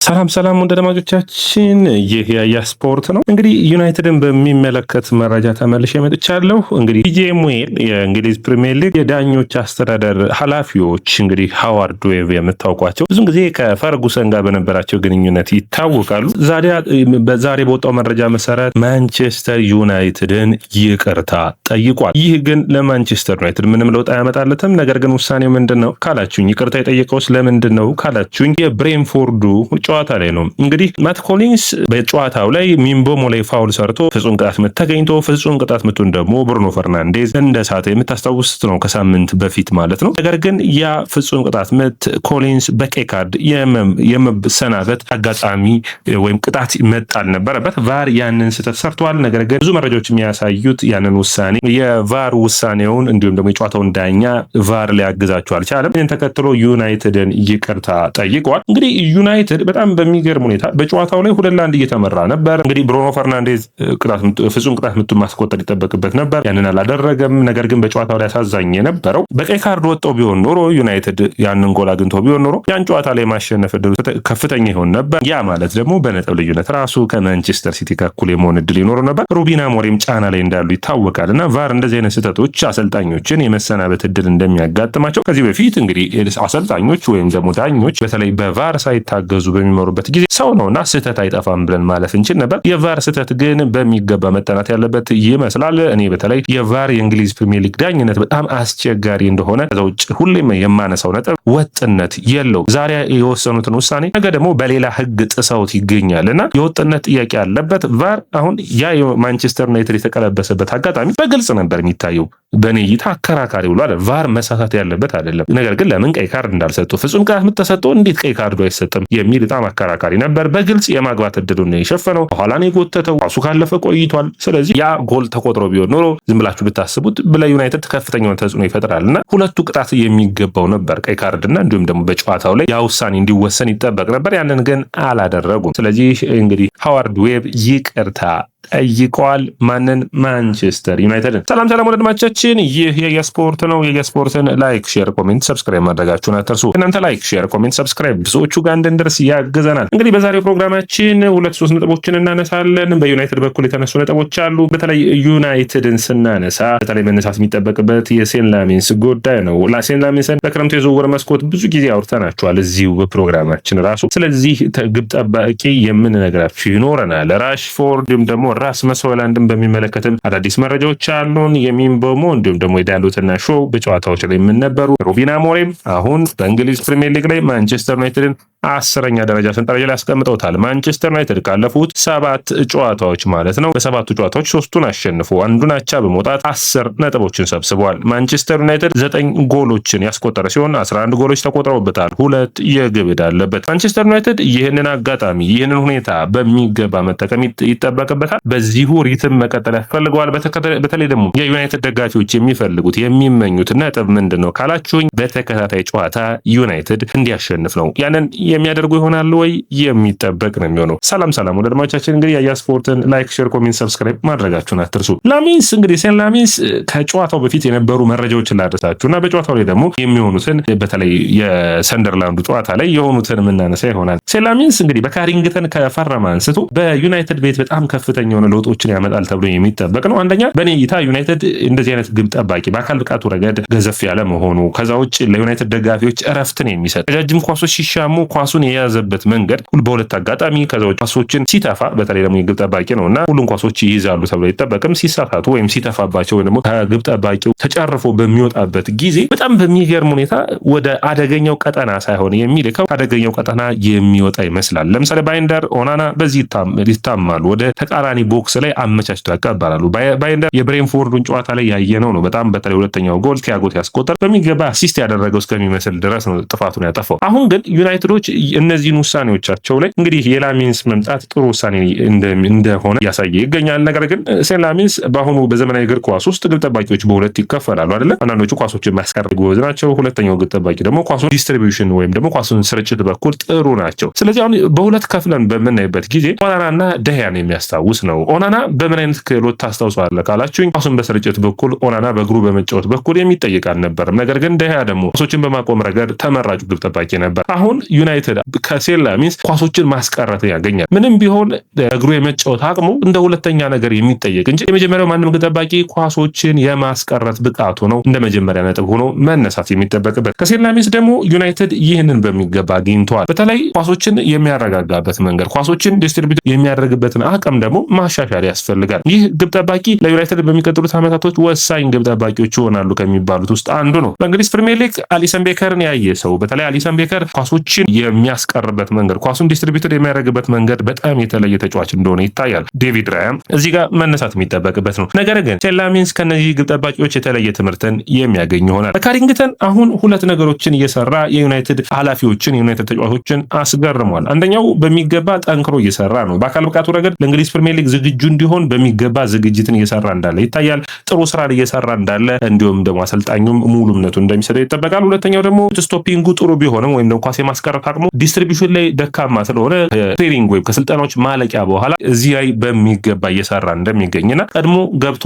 ሰላም ወደ አድማጮቻችን ይህ ያያ ስፖርት ነው። እንግዲህ ዩናይትድን በሚመለከት መረጃ ተመልሼ መጥቻለሁ። እንግዲህ ጂኤምኤል የእንግሊዝ ፕሪሚየር ሊግ የዳኞች አስተዳደር ኃላፊዎች እንግዲህ ሃዋርድ ዌብ የምታውቋቸው ብዙ ጊዜ ከፈርጉሰን ጋር በነበራቸው ግንኙነት ይታወቃሉ። ዛሬ በወጣው መረጃ መሰረት ማንቸስተር ዩናይትድን ይቅርታ ጠይቋል። ይህ ግን ለማንቸስተር ዩናይትድ ምንም ለውጥ አያመጣለትም። ነገር ግን ውሳኔው ምንድን ነው ካላችሁኝ፣ ይቅርታ የጠየቀውስ ለምንድን ነው ካላችሁኝ የብሬንፎርዱ ጨዋታ ላይ ነው። እንግዲህ ማት ኮሊንስ በጨዋታው ላይ ሚንቦሞ ላይ ፋውል ሰርቶ ፍጹም ቅጣት ምት ተገኝቶ ፍጹም ቅጣት ምቱን ደግሞ ብሩኖ ፈርናንዴዝ እንደሳተ የምታስታውሱት ነው፣ ከሳምንት በፊት ማለት ነው። ነገር ግን ያ ፍጹም ቅጣት ምት ኮሊንስ በቀይ ካርድ የመሰናበት አጋጣሚ ወይም ቅጣት መጣል ነበረበት። ቫር ያንን ስህተት ሰርቷል። ነገር ግን ብዙ መረጃዎች የሚያሳዩት ያንን ውሳኔ የቫር ውሳኔውን እንዲሁም ደግሞ የጨዋታውን ዳኛ ቫር ሊያግዛቸው አልቻለም። ይህን ተከትሎ ዩናይትድን ይቅርታ ጠይቋል። እንግዲህ ዩናይትድ በጣም በሚገርም ሁኔታ በጨዋታው ላይ 2-1 እየተመራ ነበር። እንግዲህ ብሩኖ ፈርናንዴዝ ፍጹም ቅጣት ምቱን ማስቆጠር ይጠበቅበት ነበር፣ ያንን አላደረገም። ነገር ግን በጨዋታው ላይ አሳዛኝ የነበረው በቀይ ካርድ ወጣው ቢሆን ኖሮ ዩናይትድ ያንን ጎል አግኝቶ ቢሆን ኖሮ ያን ጨዋታ ላይ ማሸነፍ እድሉ ከፍተኛ ይሆን ነበር። ያ ማለት ደግሞ በነጥብ ልዩነት ራሱ ከማንቸስተር ሲቲ ጋር እኩል የመሆን እድል ይኖረው ነበር። ሩበን አሞሪም ጫና ላይ እንዳሉ ይታወቃል እና ቫር እንደዚህ አይነት ስህተቶች አሰልጣኞችን የመሰናበት እድል እንደሚያጋጥማቸው ከዚህ በፊት እንግዲህ አሰልጣኞች ወይም ደግሞ ዳኞች በተለይ በቫር ሳይታገዙ በሚመሩበት ጊዜ ሰው ነውና ስህተት አይጠፋም ብለን ማለፍ እንችል ነበር። የቫር ስህተት ግን በሚገባ መጠናት ያለበት ይመስላል። እኔ በተለይ የቫር የእንግሊዝ ፕሪሚየር ሊግ ዳኝነት በጣም አስቸጋሪ እንደሆነ ከዛ ውጭ ሁሌም የማነሳው ነጥብ ወጥነት የለው። ዛሬ የወሰኑትን ውሳኔ ነገ ደግሞ በሌላ ህግ ጥሰውት ይገኛል እና የወጥነት ጥያቄ ያለበት ቫር አሁን ያ የማንቸስተር ዩናይትድ የተቀለበሰበት አጋጣሚ በግልጽ ነበር የሚታየው። በኔ እይታ አከራካሪ ብሏል። ቫር መሳሳት ያለበት አይደለም። ነገር ግን ለምን ቀይ ካርድ እንዳልሰጡ ፍጹም ቅጣት ምት ተሰጥቶ እንዴት ቀይ ካርዱ አይሰጥም የሚል በጣም አከራካሪ ነበር። በግልጽ የማግባት እድሉን የሸፈነው በኋላ ነው የጎተተው። ኳሱ ካለፈ ቆይቷል። ስለዚህ ያ ጎል ተቆጥሮ ቢሆን ኖሮ ዝም ብላችሁ ብታስቡት ለዩናይትድ ከፍተኛውን ተጽዕኖ ይፈጥራልና ሁለቱ ቅጣት የሚገባው ነበር፣ ቀይ ካርድና እንዲሁም ደግሞ በጨዋታው ላይ ያ ውሳኔ እንዲወሰን ይጠበቅ ነበር። ያንን ግን አላደረጉም። ስለዚህ እንግዲህ ሃዋርድ ዌብ ይቅርታ ጠይቀዋል። ማንን? ማንቸስተር ዩናይትድን። ሰላም ወደ አድማጮቻችን ይህ የስፖርት ነው። የስፖርትን ላይክ፣ ሼር፣ ኮሜንት ሰብስክራይብ ማድረጋችሁን አትርሱ። እናንተ ላይክ፣ ሼር፣ ኮሜንት ሰብስክራይብ ብዙዎቹ ጋር እንድንደርስ ያግዘናል። እንግዲህ በዛሬው ፕሮግራማችን 2-3 ነጥቦችን እናነሳለን። በዩናይትድ በኩል የተነሱ ነጥቦች አሉ። በተለይ ዩናይትድን ስናነሳ በተለይ መነሳት የሚጠበቅበት የሴን ላሜንስ ጉዳይ ነው። ሴን ላሜንስን በክረምቱ የዝውውር መስኮት ብዙ ጊዜ አውርተናቸዋል እዚሁ በፕሮግራማችን ራሱ። ስለዚህ ግብ ጠባቂ የምንነግራችሁ ይኖረናል። ራሽፎርድ ደግሞ ራስመስ ሆይሉንድን በሚመለከትም አዳዲስ መረጃዎች አሉን። የሚንቦሞ እንዲሁም ደግሞ የዳሎትና ሾው በጨዋታዎች ላይ የምንነበሩ ሩበን አሞሪም አሁን በእንግሊዝ ፕሪሚየር ሊግ ላይ ማንቸስተር ዩናይትድን 10ኛ ደረጃ ሰንጠረዥ ላይ ያስቀምጠውታል። ማንቸስተር ዩናይትድ ካለፉት 7 ጨዋታዎች ማለት ነው በ7ቱ ጨዋታዎች 3ቱን አሸንፎ አንዱን አቻ በመውጣት 10 ነጥቦችን ሰብስቧል። ማንቸስተር ዩናይትድ 9 ጎሎችን ያስቆጠረ ሲሆን 11 ጎሎች ተቆጥረውበታል። 2 የግብ ዕዳ አለበት። ማንቸስተር ዩናይትድ ይህንን አጋጣሚ ይህንን ሁኔታ በሚገባ መጠቀም ይጠበቅበታል። በዚሁ ሪትም መቀጠል ያስፈልገዋል። በተለይ ደግሞ የዩናይትድ ደጋፊዎች የሚፈልጉት የሚመኙት ነጥብ ምንድን ነው ካላችሁኝ በተከታታይ ጨዋታ ዩናይትድ እንዲያሸንፍ ነው። ያንን የሚያደርጉ ይሆናል ወይ የሚጠበቅ ነው የሚሆነው። ሰላም ወደ አድማጮቻችን እንግዲህ ያያ ስፖርትን ላይክ፣ ሼር፣ ኮሜንት ሰብስክራይብ ማድረጋችሁን አትርሱ። ላሜንስ እንግዲህ ሴን ላሜንስ ከጨዋታው በፊት የነበሩ መረጃዎችን ላደረሳችሁና በጨዋታው ላይ ደግሞ የሚሆኑትን በተለይ የሰንደርላንዱ ጨዋታ ላይ የሆኑትን የምናነሳ ይሆናል። ሴን ላሜንስ እንግዲህ በካሪንግተን ከፈረመ አንስቶ በዩናይትድ ቤት በጣም ከፍተኛ የሆነ ለውጦችን ያመጣል ተብሎ የሚጠበቅ ነው። አንደኛ በኔ እይታ ዩናይትድ እንደዚህ አይነት ግብ ጠባቂ በአካል ብቃቱ ረገድ ገዘፍ ያለ መሆኑ፣ ከዛ ውጭ ለዩናይትድ ደጋፊዎች እረፍትን የሚሰጥ ረጃጅም ኳሶች ሲሻሙ ኳሱን የያዘበት መንገድ በሁለት አጋጣሚ ከዛ ውጭ ኳሶችን ሲተፋ በተለይ ደግሞ የግብ ጠባቂ ነውና ሁሉም ኳሶች ይይዛሉ ተብሎ አይጠበቅም። ሲሳሳቱ ወይም ሲተፋባቸው ወይም ደግሞ ከግብ ጠባቂው ተጨርፎ በሚወጣበት ጊዜ በጣም በሚገርም ሁኔታ ወደ አደገኛው ቀጠና ሳይሆን የሚልከው አደገኛው ቀጠና የሚወጣ ይመስላል። ለምሳሌ ባይንደር፣ ኦናና በዚህ ይታማሉ። ወደ ተቃራኒ ቦክስ ላይ አመቻችተው ያቀባላሉ። ባይንደር የብሬንፎርዱን ጨዋታ ላይ ያየነው ነው። በጣም በተለይ ሁለተኛው ጎል ቲያጎ ሲያስቆጠር በሚገባ አሲስት ያደረገው እስከሚመስል ድረስ ነው ጥፋቱን ያጠፋው። አሁን ግን ዩናይትዶች እነዚህን ውሳኔዎቻቸው ላይ እንግዲህ የላሜንስ መምጣት ጥሩ ውሳኔ እንደሆነ እያሳየ ይገኛል። ነገር ግን ሴን ላሜንስ በአሁኑ በዘመናዊ እግር ኳስ ውስጥ ግብ ጠባቂዎች በሁለት ይከፈላሉ አይደለ? አንዳንዶቹ ኳሶችን ማስቀረብ ጎበዝ ናቸው። ሁለተኛው ግብ ጠባቂ ደግሞ ኳሱን ዲስትሪቢዩሽን ወይም ደግሞ ኳሱን ስርጭት በኩል ጥሩ ናቸው። ስለዚህ አሁን በሁለት ከፍለን በምናይበት ጊዜ ኦናናና ደህያን የሚያስታውስ ነው። ኦናና በምን አይነት ክህሎት ታስታውሳለህ ካላችሁኝ ኳሱን በስርጭት በኩል ኦናና በእግሩ በመጫወት በኩል የሚጠይቅ አልነበረም። ነገር ግን ደህያ ደግሞ ኳሶችን በማቆም ረገድ ተመራጩ ግብ ጠባቂ ነበር። አሁን ዩናይትድ ዩናይትድ ከሴን ላሜንስ ኳሶችን ማስቀረት ያገኛል። ምንም ቢሆን እግሩ የመጫወት አቅሙ እንደ ሁለተኛ ነገር የሚጠየቅ እንጂ የመጀመሪያው ማንም ግብ ጠባቂ ኳሶችን የማስቀረት ብቃቱ ነው እንደ መጀመሪያ ነጥብ ሆኖ መነሳት የሚጠበቅበት። ከሴን ላሜንስ ደግሞ ዩናይትድ ይህንን በሚገባ አግኝተዋል። በተለይ ኳሶችን የሚያረጋጋበት መንገድ፣ ኳሶችን ዲስትሪቢዩት የሚያደርግበትን አቅም ደግሞ ማሻሻል ያስፈልጋል። ይህ ግብ ጠባቂ ለዩናይትድ በሚቀጥሉት ዓመታቶች ወሳኝ ግብ ጠባቂዎች ይሆናሉ ከሚባሉት ውስጥ አንዱ ነው። በእንግሊዝ ፕሪሚየር ሊግ አሊሰን ቤከርን ያየ ሰው በተለይ አሊሰን ቤከር ኳሶችን የሚያስቀርበት መንገድ፣ ኳሱን ዲስትሪቢዩት የሚያደርግበት መንገድ በጣም የተለየ ተጫዋች እንደሆነ ይታያል። ዴቪድ ራያም እዚህ ጋር መነሳት የሚጠበቅበት ነው። ነገር ግን ሴን ላሜንስ ከነዚህ ግብ ጠባቂዎች የተለየ ትምህርትን የሚያገኝ ይሆናል። በካሪንግተን አሁን ሁለት ነገሮችን እየሰራ የዩናይትድ ኃላፊዎችን የዩናይትድ ተጫዋቾችን አስገርሟል። አንደኛው በሚገባ ጠንክሮ እየሰራ ነው። በአካል ብቃቱ ረገድ ለእንግሊዝ ፕሪሚየር ሊግ ዝግጁ እንዲሆን በሚገባ ዝግጅትን እየሰራ እንዳለ ይታያል። ጥሩ ስራ እየሰራ እንዳለ እንዲሁም ደግሞ አሰልጣኙም ሙሉ እምነቱ እንደሚሰጠው ይጠበቃል። ሁለተኛው ደግሞ ስቶፒንጉ ጥሩ ቢሆንም ወይም ደግሞ ኳስ የማስቀረት አቅሙ ዲስትሪቢዩሽን ላይ ደካማ ስለሆነ ትሬኒንግ ወይም ከስልጠናዎች ማለቂያ በኋላ እዚህ ላይ በሚገባ እየሰራ እንደሚገኝና ቀድሞ ገብቶ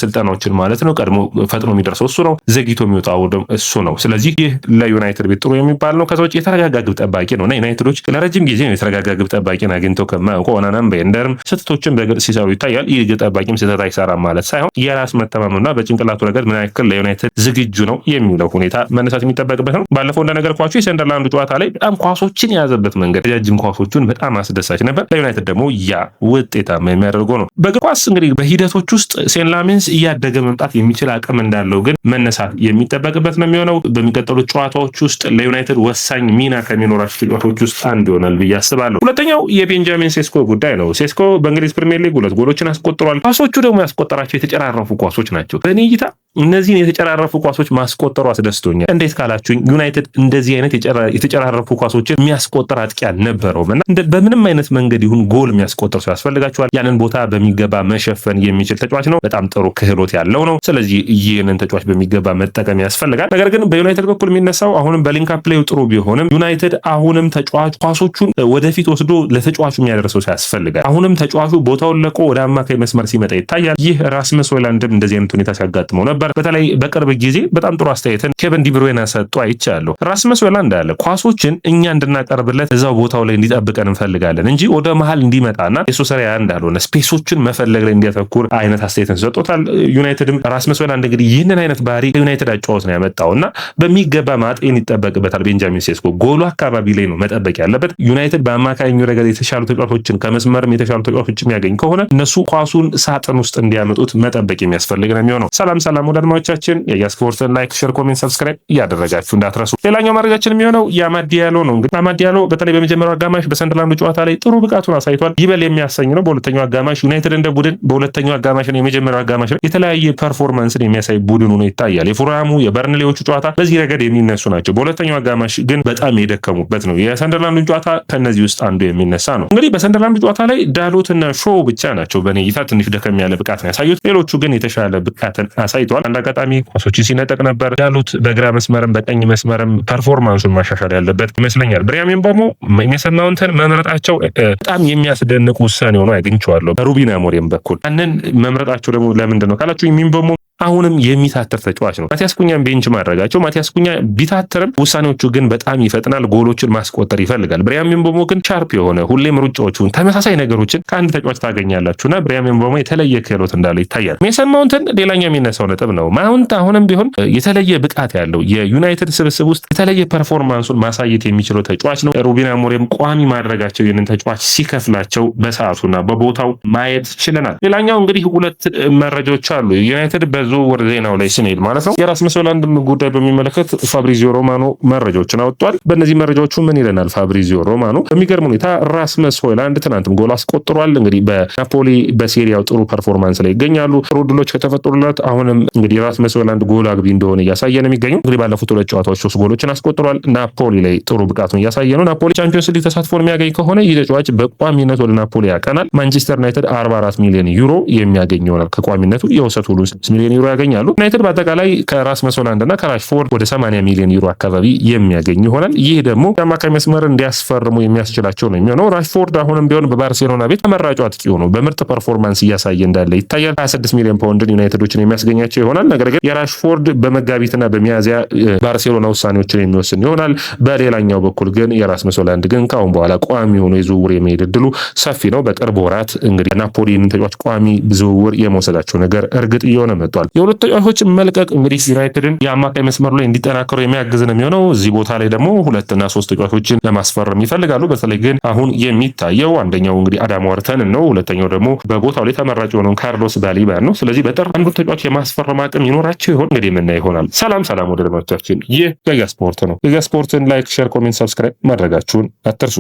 ስልጠናዎችን ማለት ነው ቀድሞ ፈጥኖ የሚደርሰው እሱ ነው፣ ዘግይቶ የሚወጣው እሱ ነው። ስለዚህ ይህ ለዩናይትድ ቤት ጥሩ የሚባል ነው። ከዛ ውጭ የተረጋጋ ግብ ጠባቂ ነው እና ዩናይትዶች ለረጅም ጊዜ ነው የተረጋጋ ግብ ጠባቂን አግኝተው ከማያውቁ ኦናናም ቤንደርም ስህተቶችን በግልጽ ሲሰሩ ይታያል። ይህ ግብ ጠባቂም ስህተት አይሰራም ማለት ሳይሆን የራስ መተማመንና በጭንቅላቱ ረገድ ምን ያክል ለዩናይትድ ዝግጁ ነው የሚለው ሁኔታ መነሳት የሚጠበቅበት ነው። ባለፈው እንደነገርኳችሁ የሰንደርላንዱ ጨዋታ ላይ በጣም ኳሶችን የያዘበት መንገድ ረጅም ኳሶቹን በጣም አስደሳች ነበር። ለዩናይትድ ደግሞ ያ ውጤታማ የሚያደርገው ነው። በእግር ኳስ እንግዲህ በሂደቶች ውስጥ ሴን ላሜንስ እያደገ መምጣት የሚችል አቅም እንዳለው ግን መነሳት የሚጠበቅበት ነው የሚሆነው። በሚቀጥሉት ጨዋታዎች ውስጥ ለዩናይትድ ወሳኝ ሚና ከሚኖራቸው ተጫዋቾች ውስጥ አንዱ ይሆናል ብዬ አስባለሁ። ሁለተኛው የቤንጃሚን ሴስኮ ጉዳይ ነው። ሴስኮ በእንግሊዝ ፕሪሚየር ሊግ 2 ጎሎችን አስቆጥሯል። ኳሶቹ ደግሞ ያስቆጠራቸው የተጨራረፉ ኳሶች ናቸው። በእኔ እይታ እነዚህን የተጨራረፉ ኳሶች ማስቆጠሩ አስደስቶኛል። እንዴት ካላችሁኝ ዩናይትድ እንደዚህ አይነት የተጨራረፉ ኳሶችን የሚያስቆጥር አጥቂ አልነበረውም እና በምንም አይነት መንገድ ይሁን ጎል የሚያስቆጥር ሰው ያስፈልጋቸዋል። ያንን ቦታ በሚገባ መሸፈን የሚችል ተጫዋች ነው። በጣም ጥሩ ክህሎት ያለው ነው። ስለዚህ ይህንን ተጫዋች በሚገባ መጠቀም ያስፈልጋል። ነገር ግን በዩናይትድ በኩል የሚነሳው አሁንም በሊንክ ፕሌው ጥሩ ቢሆንም ዩናይትድ አሁንም ተጫዋች ኳሶቹን ወደፊት ወስዶ ለተጫዋቹ የሚያደርሰው ያስፈልጋል። አሁንም ተጫዋቹ ቦታውን ለቆ ወደ አማካይ መስመር ሲመጣ ይታያል። ይህ ራስመስ ሆይሉንድም እንደዚህ አይነት ሁኔታ ሲያጋጥመው ነበር። በተለይ በቅርብ ጊዜ በጣም ጥሩ አስተያየትን ኬቨን ዲብሩይነ ሰጥቶ አይቻለሁ። ራስመስ ሆይሉንድ አለ ኳሶችን እኛ እንድናቀርብለት እዛው ቦታው ላይ እንዲጠብቀን እንፈልጋለን እንጂ ወደ መሃል እንዲመጣና የሱ ስራ እንዳልሆነ ስፔሶችን መፈለግ ላይ እንዲያተኩር አይነት አስተያየትን ሰጥቶታል። ዩናይትድም ራስመስ ሆይሉንድ እንግዲህ ይህንን አይነት ባህሪ ዩናይትድ አጫወት ነው ያመጣውና በሚገባ ማጤን ይጠበቅበታል። ቤንጃሚን ሴስኮ ጎሉ አካባቢ ላይ ነው መጠበቅ ያለበት። ዩናይትድ በአማካኝ ረገድ የተሻሉ ተጫዋቾችን ከመስመርም የተሻሉ ተጫዋቾችን የሚያገኝ ከሆነ እነሱ ኳሱን ሳጥን ውስጥ እንዲያመጡት መጠበቅ የሚያስፈልግ ነው የሚሆነው። ሰላም ወደ አድማጮቻችን የስፖርትን ላይክ፣ ሼር፣ ኮሜንት፣ ሰብስክራይብ እያደረጋችሁ እንዳትረሱ። ሌላኛው መረጃችን የሚሆነው የአማድ ዲያሎ ነው። እንግዲህ አማድ ዲያሎ በተለይ በመጀመሪያው አጋማሽ በሰንደርላንዱ ጨዋታ ላይ ጥሩ ብቃቱን አሳይቷል። ይበል የሚያሰኝ ነው። በሁለተኛው አጋማሽ ዩናይትድ እንደ ቡድን በሁለተኛው አጋማሽ ነው የመጀመሪያው አጋማሽ ላይ የተለያየ ፐርፎርማንስን የሚያሳይ ቡድን ሆኖ ይታያል። የፉራሙ የበርንሌዎቹ ጨዋታ በዚህ ረገድ የሚነሱ ናቸው። በሁለተኛው አጋማሽ ግን በጣም የደከሙበት ነው። የሰንደርላንዱ ጨዋታ ከነዚህ ውስጥ አንዱ የሚነሳ ነው። እንግዲህ በሰንደርላንዱ ጨዋታ ላይ ዳሎትና ሾው ብቻ ናቸው በኔ እይታ ትንሽ ደከም ያለ ብቃት ነው ያሳዩት። ሌሎቹ ግን የተሻለ ብቃትን አሳይተዋል። አንድ አጋጣሚ ኳሶችን ሲነጠቅ ነበር። ዳሎት በግራ መስመርም በቀኝ መስመርም ፐርፎርማንሱን ማሻሻል ያለበት ይመስለኛል። ብሪያን ምቤሞ ሜሰን ማውንትን መምረጣቸው በጣም የሚያስደንቅ ውሳኔ ሆኖ አግኝቼዋለሁ በሩበን አሞሪም በኩል። ያንን መምረጣቸው ደግሞ ለምንድን ነው ካላችሁ ምቤሞ አሁንም የሚታተር ተጫዋች ነው። ማቲያስ ኩኛን ቤንች ማድረጋቸው ማቲያስ ኩኛ ቢታተርም ውሳኔዎቹ ግን በጣም ይፈጥናል። ጎሎችን ማስቆጠር ይፈልጋል። ብሪያን ምቤሞ ግን ሻርፕ የሆነ ሁሌም ሩጫዎቹን ተመሳሳይ ነገሮችን ከአንድ ተጫዋች ታገኛላችሁና ብሪያን ምቤሞ የተለየ ክህሎት እንዳለው ይታያል። ሜሰን ማውንትን ሌላኛው የሚነሳው ነጥብ ነው። ማውንት አሁንም ቢሆን የተለየ ብቃት ያለው የዩናይትድ ስብስብ ውስጥ የተለየ ፐርፎርማንሱን ማሳየት የሚችለው ተጫዋች ነው። ሩበን አሞሪም ቋሚ ማድረጋቸው ይህንን ተጫዋች ሲከፍላቸው በሰዓቱና በቦታው ማየት ችለናል። ሌላኛው እንግዲህ ሁለት መረጃዎች አሉ ዩናይትድ ዝውውር ዜናው ላይ ስንሄድ ማለት ነው። የራስመስ ሆይሉንድ ጉዳይ በሚመለከት ፋብሪዚዮ ሮማኖ መረጃዎችን አወጥቷል። በእነዚህ መረጃዎቹ ምን ይለናል ፋብሪዚዮ ሮማኖ? በሚገርም ሁኔታ ራስመስ ሆይሉንድ ትናንትም ጎል አስቆጥሯል። እንግዲህ በናፖሊ በሴሪያው ጥሩ ፐርፎርማንስ ላይ ይገኛሉ። ጥሩ ድሎች ከተፈጠሩለት አሁንም እንግዲህ ራስመስ ሆይሉንድ ጎል አግቢ እንደሆነ እያሳየ ነው የሚገኘው። እንግዲህ ባለፉት 2 ጨዋታዎች 3 ጎሎችን አስቆጥሯል። ናፖሊ ላይ ጥሩ ብቃቱን እያሳየ ነው። ናፖሊ ቻምፒዮንስ ሊግ ተሳትፎን የሚያገኝ ከሆነ ይህ ተጫዋች በቋሚነት ወደ ናፖሊ ያቀናል። ማንቸስተር ዩናይትድ 44 ሚሊዮን ዩሮ የሚያገኝ ይሆናል ከቋሚነቱ። የውሰት ሁሉ 6 ሚሊዮን ዩሮ ያገኛሉ። ዩናይትድ በአጠቃላይ ከራስመስ ሆይሉንድ እና ከራሽፎርድ ወደ 80 ሚሊዮን ዩሮ አካባቢ የሚያገኝ ይሆናል። ይህ ደግሞ የአማካይ መስመር እንዲያስፈርሙ የሚያስችላቸው ነው የሚሆነው። ራሽፎርድ አሁንም ቢሆን በባርሴሎና ቤት ተመራጩ አጥቂ ሆኖ በምርጥ ፐርፎርማንስ እያሳየ እንዳለ ይታያል። 26 ሚሊዮን ፓውንድን ዩናይትዶችን የሚያስገኛቸው ይሆናል። ነገር ግን የራሽፎርድ በመጋቢትና በሚያዝያ ባርሴሎና ውሳኔዎችን የሚወስን ይሆናል። በሌላኛው በኩል ግን የራስመስ ሆይሉንድ ግን ካሁን በኋላ ቋሚ ሆኖ የዝውውር የመሄድ እድሉ ሰፊ ነው። በቅርብ ወራት እንግዲህ ናፖሊን ተጫዋች ቋሚ ዝውውር የመውሰዳቸው ነገር እርግጥ እየሆነ መጥቷል። የሁለት ተጫዋቾች መልቀቅ እንግዲህ ዩናይትድን የአማካይ መስመሩ ላይ እንዲጠናከሩ የሚያግዝ ነው የሚሆነው። እዚህ ቦታ ላይ ደግሞ 2 እና 3 ተጫዋቾችን ለማስፈረም ይፈልጋሉ። በተለይ ግን አሁን የሚታየው አንደኛው እንግዲህ አዳም ዋርተን ነው። ሁለተኛው ደግሞ በቦታው ላይ ተመራጭ የሆነውን ካርሎስ ባሊባ ነው። ስለዚህ በጥር አንዱን ተጫዋች የማስፈረም አቅም ይኖራቸው ይሆን እንግዲህ የምናየው ይሆናል። ሰላም ወደ ተመልካቾቻችን፣ ይህ ገያ ስፖርት ነው። ገያ ስፖርትን ላይክ፣ ሼር፣ ኮሜንት፣ ሰብስክራይብ ማድረጋችሁን አትርሱ።